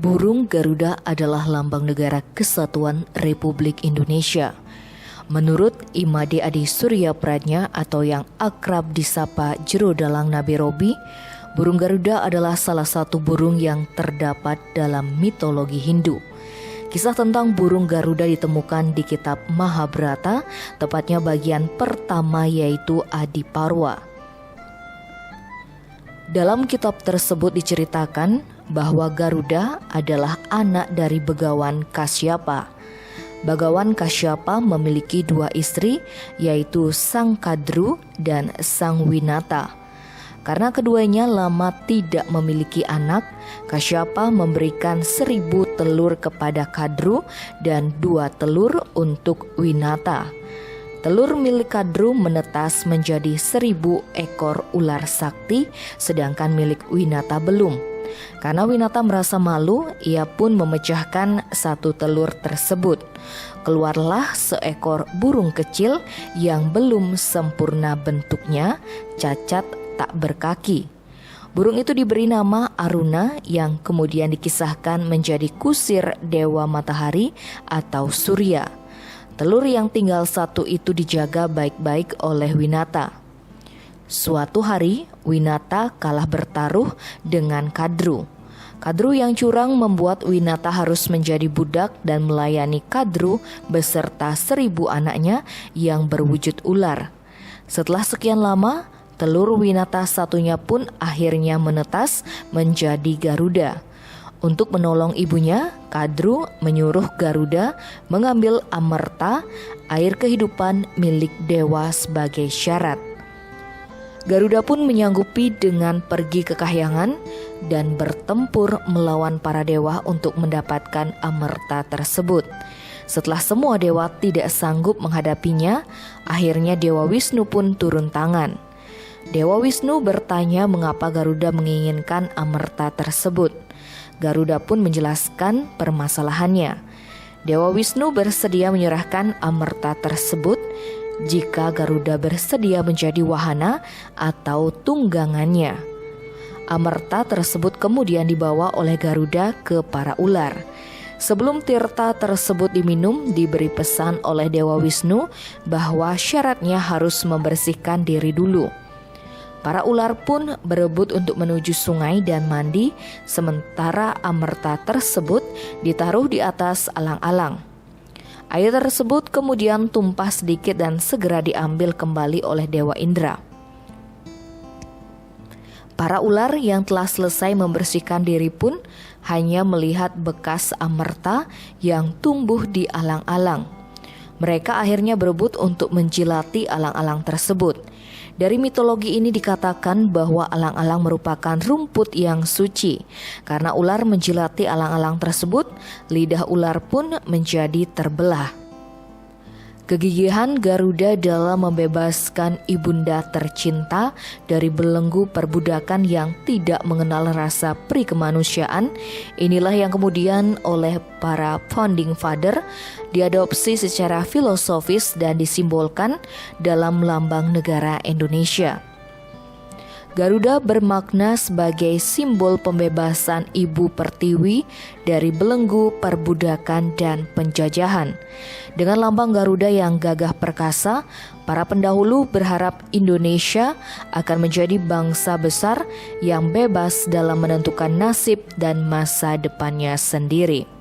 Burung Garuda adalah lambang negara Kesatuan Republik Indonesia. Menurut Imade Adi Surya Pradnya atau yang akrab disapa Jero Dalang Nabi Robi, burung Garuda adalah salah satu burung yang terdapat dalam mitologi Hindu. Kisah tentang burung Garuda ditemukan di kitab Mahabharata, tepatnya bagian pertama yaitu Adiparwa. Dalam kitab tersebut diceritakan bahwa Garuda adalah anak dari Begawan Kasyapa. Begawan Kasyapa memiliki dua istri, yaitu Sang Kadru dan Sang Winata. Karena keduanya lama tidak memiliki anak, Kasyapa memberikan 1000 telur kepada Kadru dan 2 telur untuk Winata. Telur milik Kadru menetas menjadi 1000 ekor ular sakti, sedangkan milik Winata belum. Karena Winata merasa malu, ia pun memecahkan 1 telur tersebut. Keluarlah seekor burung kecil yang belum sempurna bentuknya, cacat tak berkaki. Burung itu diberi nama Aruna yang kemudian dikisahkan menjadi kusir dewa matahari atau Surya. Telur yang tinggal 1 itu dijaga baik-baik oleh Winata. Suatu hari, Winata kalah bertaruh dengan Kadru. Kadru yang curang membuat Winata harus menjadi budak dan melayani Kadru beserta 1000 anaknya yang berwujud ular. Setelah sekian lama, telur Winata satunya pun akhirnya menetas menjadi Garuda. Untuk menolong ibunya, Kadru menyuruh Garuda mengambil amerta, air kehidupan milik dewa sebagai syarat. Garuda pun menyanggupi dengan pergi ke kahyangan dan bertempur melawan para dewa untuk mendapatkan amerta tersebut. Setelah semua dewa tidak sanggup menghadapinya, akhirnya Dewa Wisnu pun turun tangan. Dewa Wisnu bertanya mengapa Garuda menginginkan amerta tersebut. Garuda pun menjelaskan permasalahannya. Dewa Wisnu bersedia menyerahkan amerta tersebut jika Garuda bersedia menjadi wahana atau tunggangannya. Amerta tersebut kemudian dibawa oleh Garuda ke para ular. Sebelum tirta tersebut diminum, diberi pesan oleh Dewa Wisnu bahwa syaratnya harus membersihkan diri dulu. Para ular pun berebut untuk menuju sungai dan mandi, sementara amerta tersebut ditaruh di atas alang-alang. Air tersebut kemudian tumpah sedikit dan segera diambil kembali oleh Dewa Indra. Para ular yang telah selesai membersihkan diri pun hanya melihat bekas amerta yang tumbuh di alang-alang. Mereka akhirnya berebut untuk menjilati alang-alang tersebut. Dari mitologi ini dikatakan bahwa alang-alang merupakan rumput yang suci. Karena ular menjilati alang-alang tersebut, lidah ular pun menjadi terbelah. Kegigihan Garuda dalam membebaskan ibunda tercinta dari belenggu perbudakan yang tidak mengenal rasa prikemanusiaan, inilah yang kemudian oleh para founding father diadopsi secara filosofis dan disimbolkan dalam lambang negara Indonesia. Garuda bermakna sebagai simbol pembebasan Ibu Pertiwi dari belenggu perbudakan dan penjajahan. Dengan lambang Garuda yang gagah perkasa, para pendahulu berharap Indonesia akan menjadi bangsa besar yang bebas dalam menentukan nasib dan masa depannya sendiri.